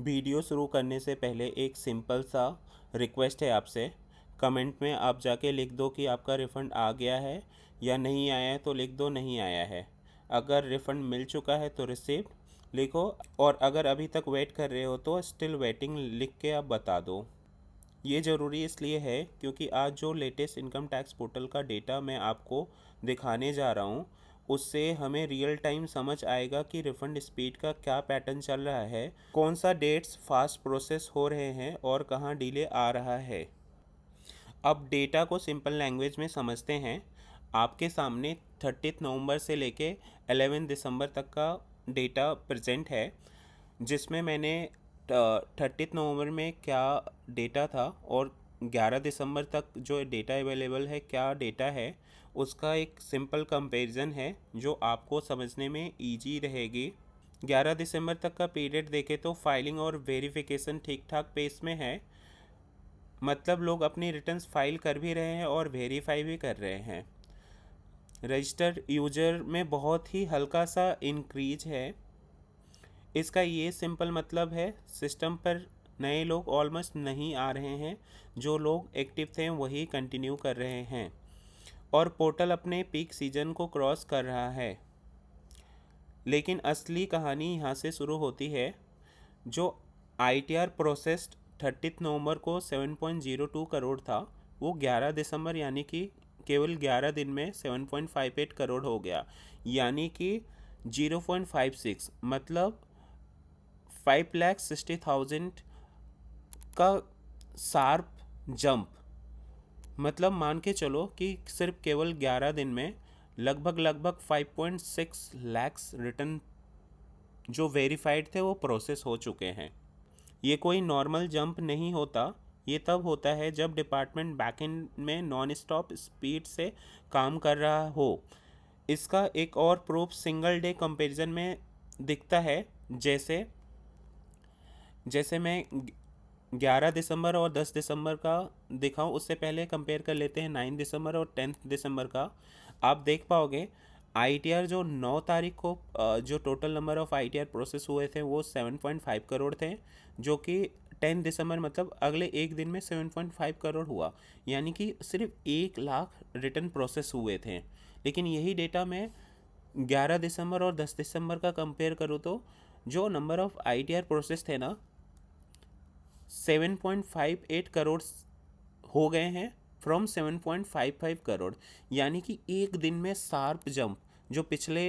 Video शुरू करने से पहले एक सिंपल सा रिक्वेस्ट है आपसे। कमेंट में आप जाके लिख दो कि आपका रिफ़ंड आ गया है या नहीं आया है, तो लिख दो नहीं आया है। अगर रिफ़ंड मिल चुका है तो रिसीव्ड लिखो, और अगर अभी तक वेट कर रहे हो तो स्टिल वेटिंग लिख के आप बता दो। ये ज़रूरी इसलिए है क्योंकि आज जो लेटेस्ट इनकम टैक्स पोर्टल का डेटा मैं आपको दिखाने जा रहा हूँ, उससे हमें रियल टाइम समझ आएगा कि रिफ़ंड स्पीड का क्या पैटर्न चल रहा है, कौन सा डेट्स फास्ट प्रोसेस हो रहे हैं और कहाँ डिले आ रहा है। अब डेटा को सिंपल लैंग्वेज में समझते हैं। आपके सामने 30 नवंबर से लेके 11 दिसंबर तक का डेटा प्रेजेंट है, जिसमें मैंने 30 नवंबर में क्या डेटा था और 11 दिसंबर तक जो डेटा अवेलेबल है क्या डेटा है, उसका एक सिंपल कंपैरिजन है जो आपको समझने में ईजी रहेगी। 11 दिसंबर तक का पीरियड देखें तो फाइलिंग और वेरिफिकेशन ठीक ठाक पेस में है, मतलब लोग अपनी रिटर्न्स फाइल कर भी रहे हैं और वेरीफाई भी कर रहे हैं। रजिस्टर्ड यूजर में बहुत ही हल्का सा इंक्रीज है। इसका ये सिंपल मतलब है सिस्टम पर नए लोग ऑलमोस्ट नहीं आ रहे हैं, जो लोग एक्टिव थे वही कंटिन्यू कर रहे हैं और पोर्टल अपने पीक सीजन को क्रॉस कर रहा है। लेकिन असली कहानी यहाँ से शुरू होती है। जो आईटीआर प्रोसेस्ड 30 नवंबर को 7.02 करोड़ था, वो 11 दिसंबर यानी कि केवल 11 दिन में 7.58 करोड़ हो गया, यानी कि 0.56, मतलब 5,60,000 का शार्प जंप। मतलब मान के चलो कि सिर्फ केवल 11 दिन में लगभग 5.6 लैक्स रिटर्न जो वेरीफाइड थे वो प्रोसेस हो चुके हैं। ये कोई नॉर्मल जंप नहीं होता। ये तब होता है जब डिपार्टमेंट बैकएंड में नॉन स्टॉप स्पीड से काम कर रहा हो। इसका एक और प्रूफ सिंगल डे कंपैरिजन में दिखता है। जैसे जैसे मैं 11 दिसंबर और 10 दिसंबर का दिखाऊं, उससे पहले कंपेयर कर लेते हैं 9 दिसंबर और 10 दिसंबर का। आप देख पाओगे आईटीआर जो 9 तारीख को जो total number of ITR process हुए थे वो 7.5 करोड़ थे, जो कि 10 दिसंबर मतलब अगले एक दिन में 7.5 करोड़ हुआ, यानी कि सिर्फ 1 लाख रिटर्न प्रोसेस हुए थे। लेकिन यही डेटा मैं 11 दिसंबर और 10 दिसंबर का कंपेयर करूँ तो जो नंबर ऑफ आईटीआर प्रोसेस थे ना 7.58 करोड़ हो गए हैं फ्रॉम 7.55 करोड़, यानी कि एक दिन में शार्प जंप। जो पिछले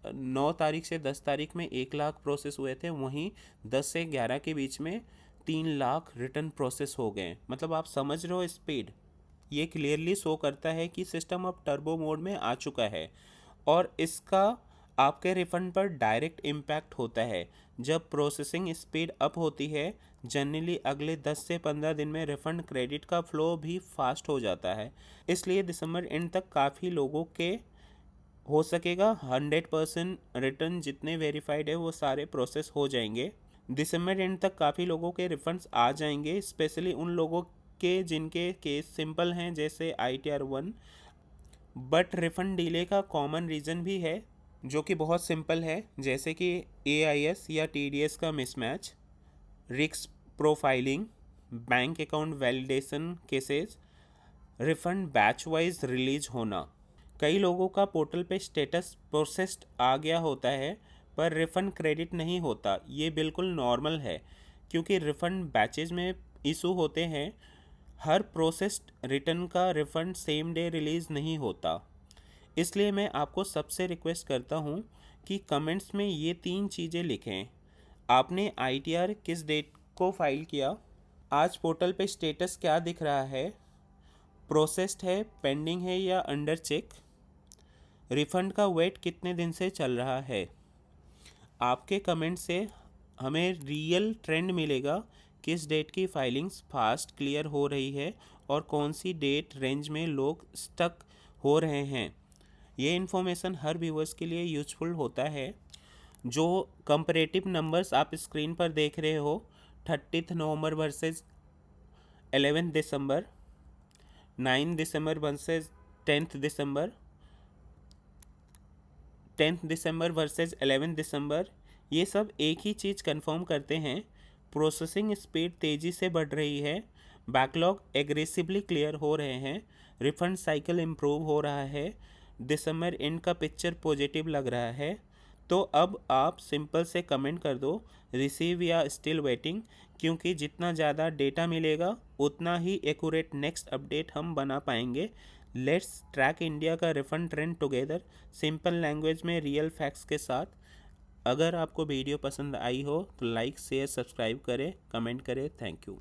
9 तारीख से 10 तारीख में 1 लाख प्रोसेस हुए थे, वहीं 10 से 11 के बीच में 3 लाख रिटर्न प्रोसेस हो गए। मतलब आप समझ रहे हो स्पीड। ये क्लियरली शो करता है कि सिस्टम अब टर्बो मोड में आ चुका है और इसका आपके रिफंड पर डायरेक्ट इम्पैक्ट होता है। जब प्रोसेसिंग स्पीड अप होती है, जनरली अगले 10 से 15 दिन में रिफंड क्रेडिट का फ्लो भी फास्ट हो जाता है। इसलिए दिसंबर एंड तक काफ़ी लोगों के हो सकेगा 100% रिटर्न जितने वेरीफाइड है वो सारे प्रोसेस हो जाएंगे। दिसंबर एंड तक काफ़ी लोगों के रिफंड्स आ जाएंगे, स्पेशली उन लोगों के जिनके केस सिंपल हैं जैसे ITR 1। बट रिफंड डिले का कॉमन रीज़न भी है जो कि बहुत सिंपल है, जैसे कि AIS या TDS का mismatch, risk profiling, bank account validation cases, refund batch wise release होना। कई लोगों का पोर्टल पे स्टेटस प्रोसेस्ड आ गया होता है पर रिफंड क्रेडिट नहीं होता। ये बिल्कुल नॉर्मल है क्योंकि रिफंड बैचेज में इशू होते हैं। हर प्रोसेस्ड रिटर्न का रिफंड सेम डे रिलीज़ नहीं होता। इसलिए मैं आपको सबसे रिक्वेस्ट करता हूँ कि कमेंट्स में ये 3 चीज़ें लिखें। आपने ITR किस डेट को फाइल किया, आज पोर्टल पे स्टेटस क्या दिख रहा है, प्रोसेस्ड है, पेंडिंग है या अंडर चेक, रिफ़ंड का वेट कितने दिन से चल रहा है। आपके कमेंट से हमें रियल ट्रेंड मिलेगा, किस डेट की फाइलिंग्स फास्ट क्लियर हो रही है और कौन सी डेट रेंज में लोग स्टक हो रहे हैं। ये इन्फॉर्मेशन हर व्यूवर्स के लिए यूजफुल होता है। जो कंपैरेटिव नंबर्स आप स्क्रीन पर देख रहे हो, 30 नवंबर वर्सेस 11 दिसंबर, 9 दिसंबर वर्सेस 10 दिसंबर, 10 दिसंबर वर्सेस 11 दिसंबर, ये सब एक ही चीज़ कंफर्म करते हैं। प्रोसेसिंग स्पीड तेज़ी से बढ़ रही है, बैकलॉग एग्रेसिवली क्लियर हो रहे हैं, रिफंड साइकिल इम्प्रूव हो रहा है, दिसंबर एंड का पिक्चर पॉजिटिव लग रहा है। तो अब आप सिंपल से कमेंट कर दो रिसीव या स्टिल वेटिंग, क्योंकि जितना ज़्यादा डेटा मिलेगा उतना ही एक्यूरेट नेक्स्ट अपडेट हम बना पाएंगे। लेट्स ट्रैक इंडिया का refund trend together, simple language में रियल फैक्ट्स के साथ। अगर आपको वीडियो पसंद आई हो तो लाइक शेयर सब्सक्राइब करें, कमेंट करें। Thank you.